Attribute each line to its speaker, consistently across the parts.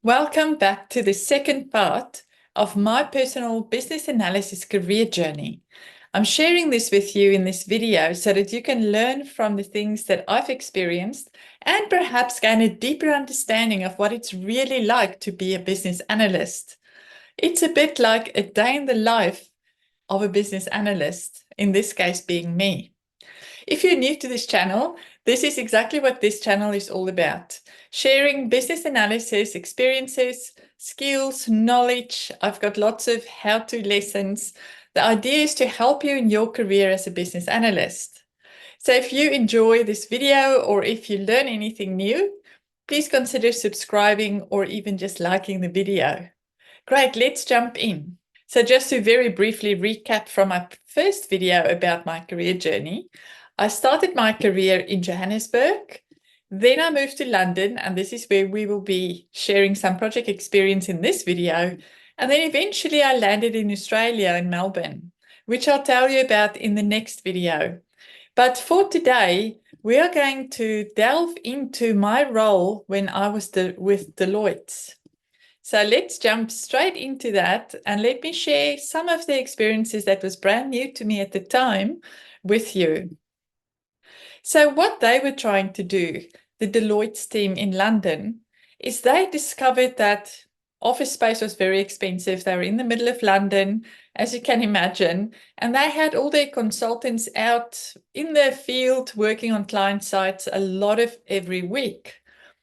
Speaker 1: Welcome back to the second part of my personal business analysis career journey. I'm sharing this with you in this video so that you can learn from the things that I've experienced and perhaps gain a deeper understanding of what it's really like to be a business analyst. It's a bit like a day in the life of a business analyst, in this case being me. If you're new to this channel, this is exactly what this channel is all about. Sharing business analysis, experiences, skills, knowledge. I've got lots of how-to lessons. The idea is to help you in your career as a business analyst. So if you enjoy this video or if you learn anything new, please consider subscribing or even just liking the video. Great, let's jump in. So just to very briefly recap from my first video about my career journey, I started my career in Johannesburg. Then I moved to London, and this is where we will be sharing some project experience in this video. And then eventually I landed in Australia, in Melbourne, which I'll tell you about in the next video. But for today, we are going to delve into my role when I was with Deloitte. So let's jump straight into that and let me share some of the experiences that was brand new to me at the time with you. So what they were trying to do, the Deloitte's team in London, is they discovered that office space was very expensive. They were in the middle of London, as you can imagine, and they had all their consultants out in the field working on client sites a lot of every week.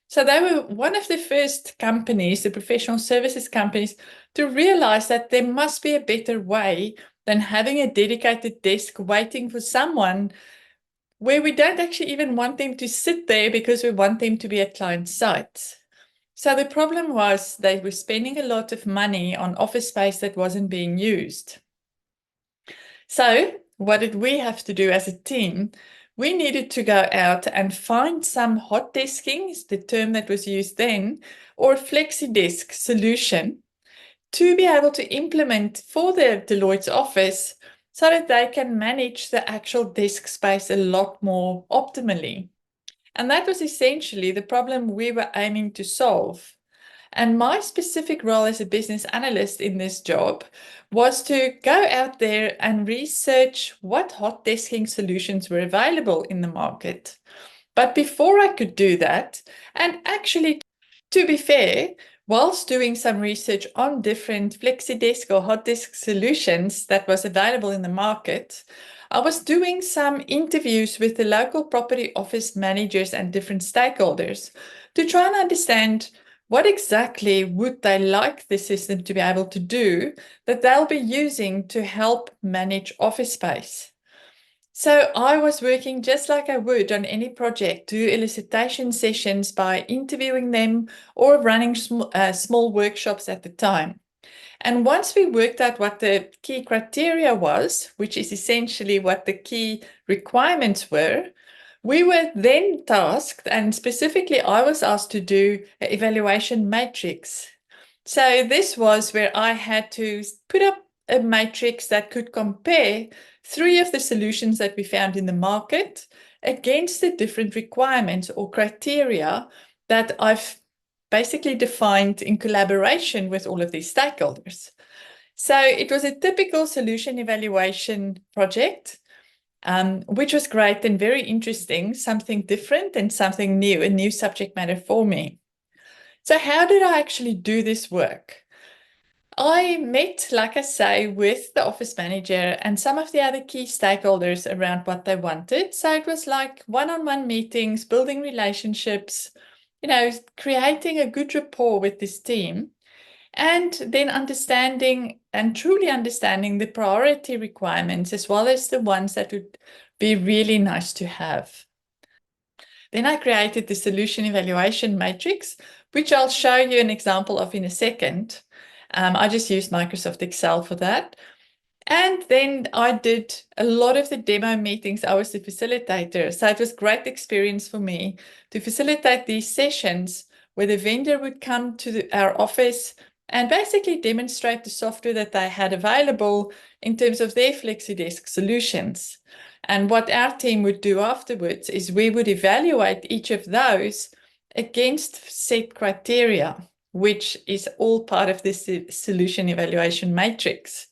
Speaker 1: So they were one of the first companies, the professional services companies, to realize that there must be a better way than having a dedicated desk waiting for someone where we don't actually even want them to sit there because we want them to be at client sites. So the problem was they were spending a lot of money on office space that wasn't being used. So what did we have to do as a team? We needed to go out and find some hot desking, is the term that was used then, or flexi-desk solution to be able to implement for the Deloitte's office so that they can manage the actual desk space a lot more optimally. And that was essentially the problem we were aiming to solve. And my specific role as a business analyst in this job was to go out there and research what hot desking solutions were available in the market. But before I could do that, and actually, to be fair, whilst doing some research on different flexi-desk or hot desk solutions that was available in the market, I was doing some interviews with the local property office managers and different stakeholders to try and understand what exactly would they like the system to be able to do that they'll be using to help manage office space. So I was working just like I would on any project, do elicitation sessions by interviewing them or running small workshops at the time. And once we worked out what the key criteria was, which is essentially what the key requirements were, we were then tasked, and specifically I was asked to do an evaluation matrix. So this was where I had to put up a matrix that could compare 3 of the solutions that we found in the market against the different requirements or criteria that I've basically defined in collaboration with all of these stakeholders. So it was a typical solution evaluation project, which was great and very interesting, something different and something new, a new subject matter for me. So how did I actually do this work? I met, like I say, with the office manager and some of the other key stakeholders around what they wanted. So it was like one-on-one meetings, building relationships, creating a good rapport with this team, and then understanding and truly understanding the priority requirements as well as the ones that would be really nice to have. Then I created the solution evaluation matrix, which I'll show you an example of in a second. I just used Microsoft Excel for that. And then I did a lot of the demo meetings. I was the facilitator. So it was a great experience for me to facilitate these sessions where the vendor would come to our office and basically demonstrate the software that they had available in terms of their FlexiDesk solutions. And what our team would do afterwards is we would evaluate each of those against set criteria. which is all part of this solution evaluation matrix.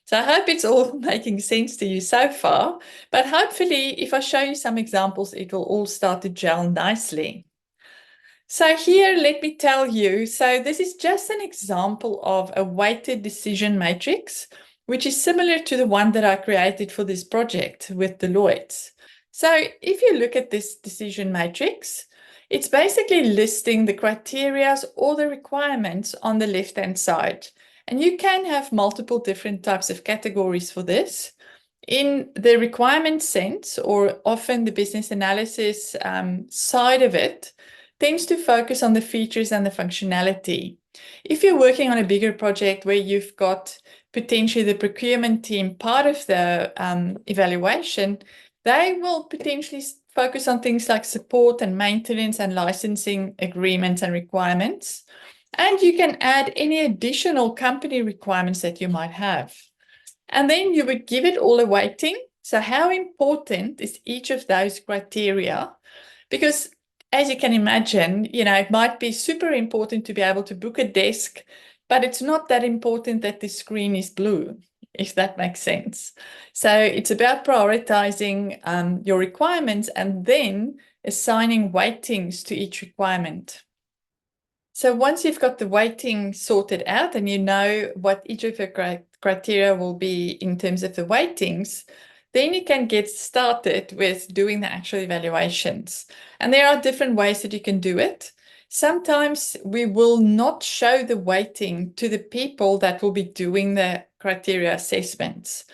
Speaker 1: So I hope it's all making sense to you so far, but hopefully if I show you some examples, it will all start to gel nicely. So here, let me tell you, so this is just an example of a weighted decision matrix, which is similar to the one that I created for this project with Deloitte. So if you look at this decision matrix, it's basically listing the criteria or the requirements on the left-hand side. And you can have multiple different types of categories for this. In the requirement sense, or often the business analysis side of it, tends to focus on the features and the functionality. If you're working on a bigger project where you've got potentially the procurement team part of the evaluation, they will potentially focus on things like support and maintenance and licensing agreements and requirements. And you can add any additional company requirements that you might have. And then you would give it all a weighting. So how important is each of those criteria? Because as you can imagine, it might be super important to be able to book a desk, but it's not that important that the screen is blue, if that makes sense. So it's about prioritizing your requirements and then assigning weightings to each requirement. So once you've got the weighting sorted out and you know what each of the criteria will be in terms of the weightings, then you can get started with doing the actual evaluations. And there are different ways that you can do it. Sometimes we will not show the weighting to the people that will be doing the criteria assessments.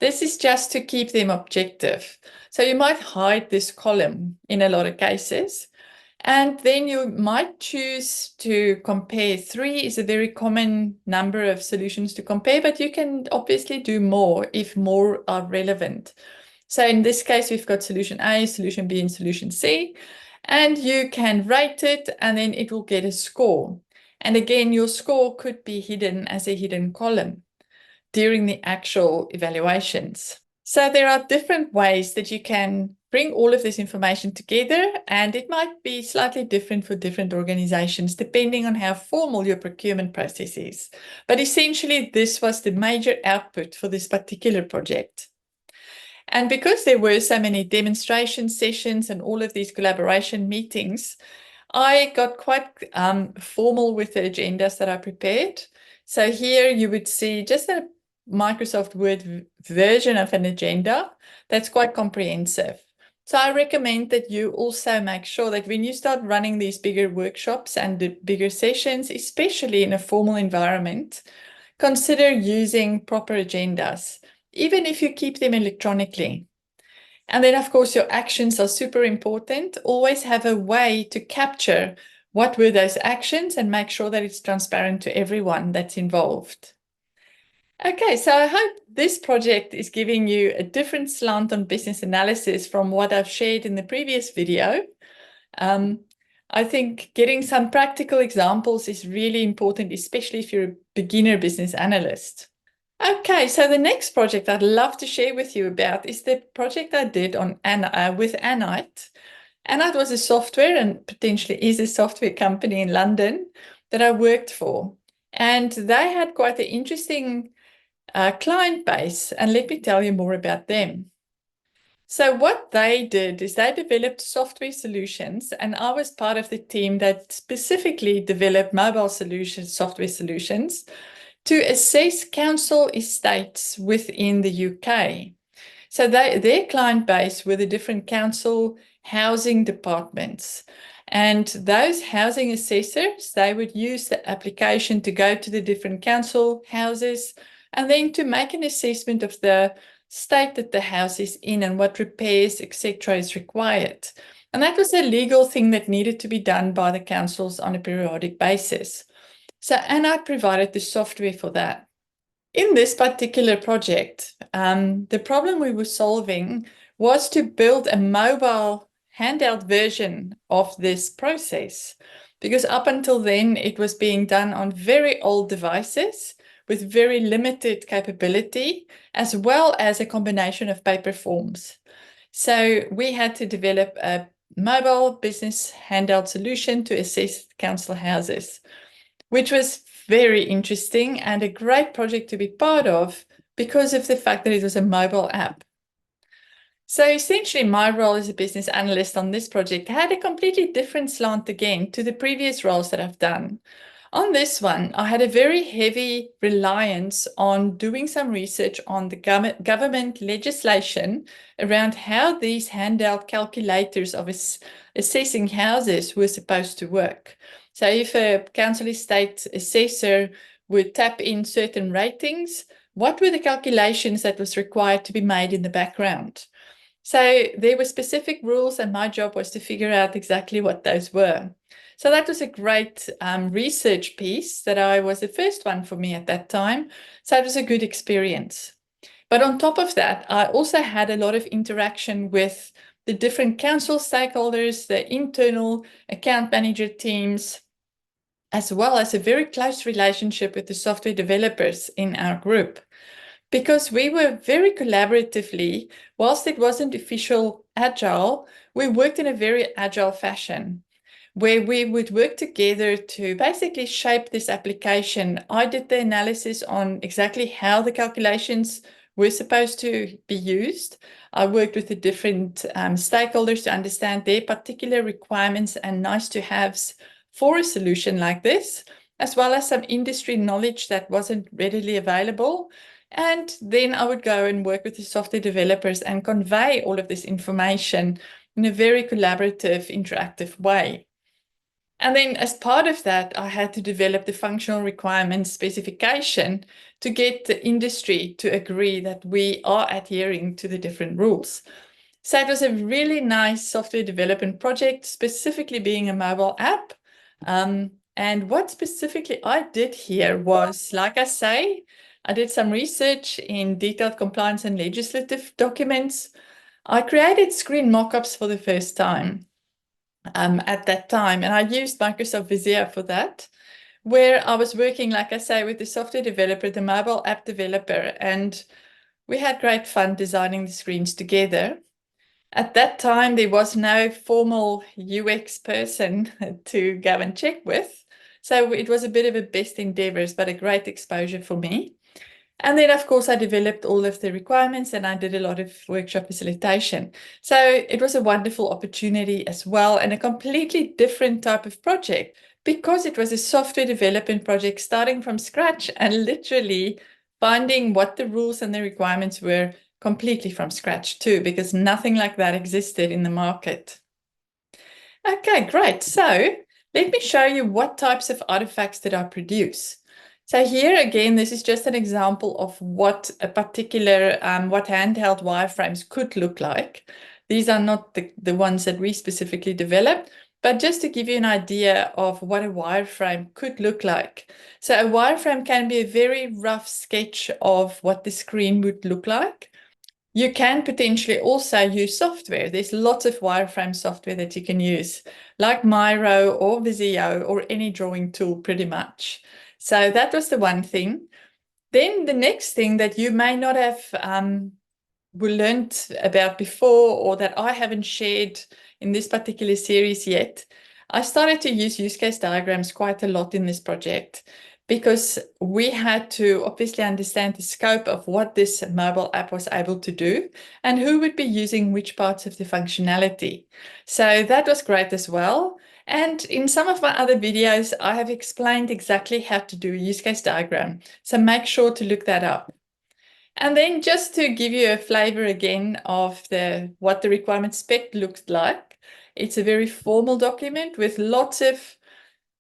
Speaker 1: This is just to keep them objective. So you might hide this column in a lot of cases. And then you might choose to compare. 3 is a very common number of solutions to compare, but you can obviously do more if more are relevant. So in this case, we've got solution A, solution B, and solution C, and you can rate it, and then it will get a score. And again, your score could be hidden as a hidden column during the actual evaluations. So there are different ways that you can bring all of this information together, and it might be slightly different for different organizations depending on how formal your procurement process is. But essentially, this was the major output for this particular project. And because there were so many demonstration sessions and all of these collaboration meetings, I got quite formal with the agendas that I prepared. So here you would see just a Microsoft Word version of an agenda that's quite comprehensive. So I recommend that you also make sure that when you start running these bigger workshops and the bigger sessions, especially in a formal environment, consider using proper agendas, even if you keep them electronically. And then, of course, your actions are super important. Always have a way to capture what were those actions and make sure that it's transparent to everyone that's involved. Okay, so I hope this project is giving you a different slant on business analysis from what I've shared in the previous video. I think getting some practical examples is really important, especially if you're a beginner business analyst. Okay, so the next project I'd love to share with you about is the project I did on with Anite. Anite was a software and potentially is a software company in London that I worked for. And they had quite an interesting client base, and let me tell you more about them. So what they did is they developed software solutions, and I was part of the team that specifically developed mobile solutions, software solutions, to assess council estates within the UK. So their client base were the different council housing departments. And those housing assessors, they would use the application to go to the different council houses and then to make an assessment of the state that the house is in and what repairs, etc., is required. And that was a legal thing that needed to be done by the councils on a periodic basis. So Anite provided the software for that. In this particular project, the problem we were solving was to build a mobile handheld version of this process, because up until then it was being done on very old devices with very limited capability, as well as a combination of paper forms. So we had to develop a mobile business handheld solution to assess council houses. which was very interesting and a great project to be part of because of the fact that it was a mobile app. So essentially, my role as a business analyst on this project had a completely different slant again to the previous roles that I've done. On this one, I had a very heavy reliance on doing some research on the government legislation around how these handheld calculators of assessing houses were supposed to work. So if a council estate assessor would tap in certain ratings, what were the calculations that was required to be made in the background? So there were specific rules, and my job was to figure out exactly what those were. So that was a great research piece that was the first one for me at that time. So it was a good experience. But on top of that, I also had a lot of interaction with the different council stakeholders, the internal account manager teams, as well as a very close relationship with the software developers in our group. Because we were very collaboratively, whilst it wasn't official agile, we worked in a very agile fashion where we would work together to basically shape this application. I did the analysis on exactly how the calculations were supposed to be used. I worked with the different stakeholders to understand their particular requirements and nice to haves for a solution like this, as well as some industry knowledge that wasn't readily available. And then I would go and work with the software developers and convey all of this information in a very collaborative, interactive way. And then as part of that, I had to develop the functional requirements specification to get the industry to agree that we are adhering to the different rules. So it was a really nice software development project, specifically being a mobile app. And what specifically I did here was, like I say, I did some research in detailed compliance and legislative documents. I created screen mockups for the first time at that time, and I used Microsoft Visio for that, where I was working, like I say, with the software developer, the mobile app developer, and we had great fun designing the screens together. At that time, there was no formal UX person to go and check with. So it was a bit of a best endeavors, but a great exposure for me. And then, of course, I developed all of the requirements and I did a lot of workshop facilitation. So it was a wonderful opportunity as well, and a completely different type of project because it was a software development project starting from scratch and literally finding what the rules and the requirements were completely from scratch too, because nothing like that existed in the market. Okay, great. So let me show you what types of artifacts did I produce. So here again, this is just an example of what a particular, what handheld wireframes could look like. These are not the ones that we specifically developed, but just to give you an idea of what a wireframe could look like. So a wireframe can be a very rough sketch of what the screen would look like. You can potentially also use software. There's lots of wireframe software that you can use, like Miro or Visio or any drawing tool pretty much. So that was the one thing. Then the next thing that you may not have learned about before, or that I haven't shared in this particular series yet, I started to use use case diagrams quite a lot in this project, because we had to obviously understand the scope of what this mobile app was able to do and who would be using which parts of the functionality. So that was great as well. And in some of my other videos, I have explained exactly how to do a use case diagram. So make sure to look that up. And then just to give you a flavor again of what the requirement spec looked like, it's a very formal document with lots of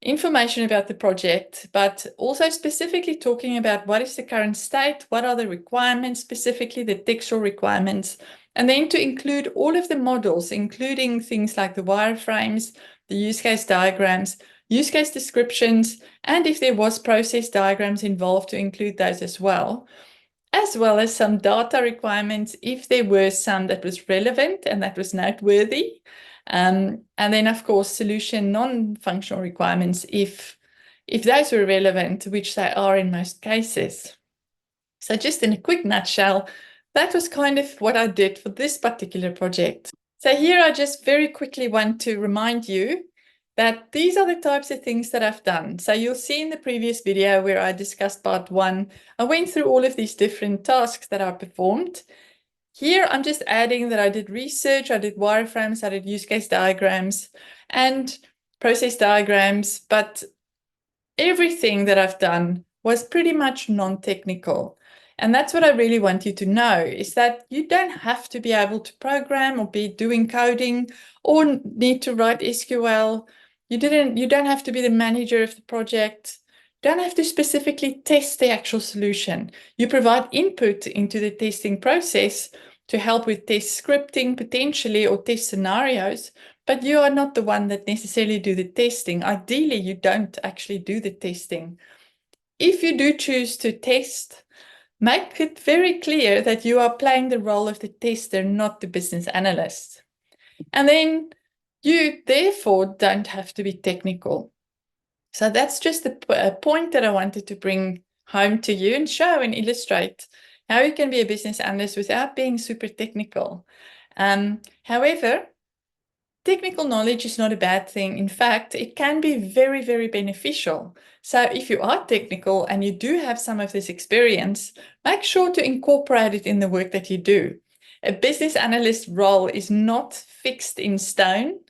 Speaker 1: information about the project, but also specifically talking about what is the current state, what are the requirements, specifically the textual requirements, and then to include all of the models, including things like the wireframes, the use case diagrams, use case descriptions, and if there was process diagrams involved, to include those as well as some data requirements if there were some that was relevant and that was noteworthy. And then, of course, solution non-functional requirements if those were relevant, which they are in most cases. So just in a quick nutshell, that was kind of what I did for this particular project. So here I just very quickly want to remind you that these are the types of things that I've done. So you'll see in the previous video where I discussed part 1, I went through all of these different tasks that I performed. Here, I'm just adding that I did research, I did wireframes, I did use case diagrams and process diagrams, but everything that I've done was pretty much non-technical. And that's what I really want you to know, is that you don't have to be able to program or be doing coding or need to write SQL. You don't have to be the manager of the project. You don't have to specifically test the actual solution. You provide input into the testing process to help with test scripting potentially or test scenarios, but you are not the one that necessarily do the testing. Ideally, you don't actually do the testing. If you do choose to test, make it very clear that you are playing the role of the tester, not the business analyst. And then you therefore don't have to be technical. So that's just a point that I wanted to bring home to you and show and illustrate how you can be a business analyst without being super technical. However, technical knowledge is not a bad thing. In fact, it can be very, very beneficial. So if you are technical and you do have some of this experience, make sure to incorporate it in the work that you do. A business analyst role is not fixed in stone.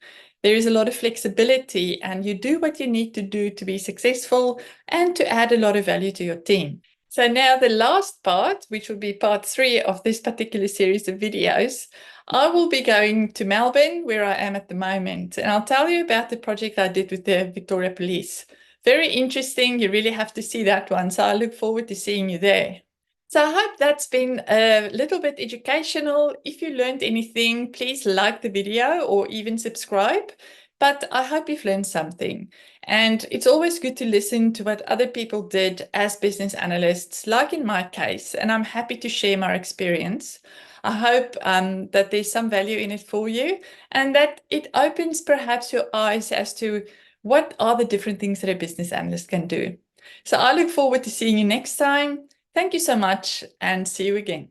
Speaker 1: There is a lot of flexibility, and you do what you need to do to be successful and to add a lot of value to your team. So now the last part, which will be part 3 of this particular series of videos, I will be going to Melbourne, where I am at the moment, and I'll tell you about the project I did with the Victoria Police. Very interesting. You really have to see that one. So I look forward to seeing you there. So I hope that's been a little bit educational. If you learned anything, please like the video or even subscribe. But I hope you've learned something. And it's always good to listen to what other people did as business analysts, like in my case, and I'm happy to share my experience. I hope that there's some value in it for you and that it opens perhaps your eyes as to what are the different things that a business analyst can do. So I look forward to seeing you next time. Thank you so much and see you again.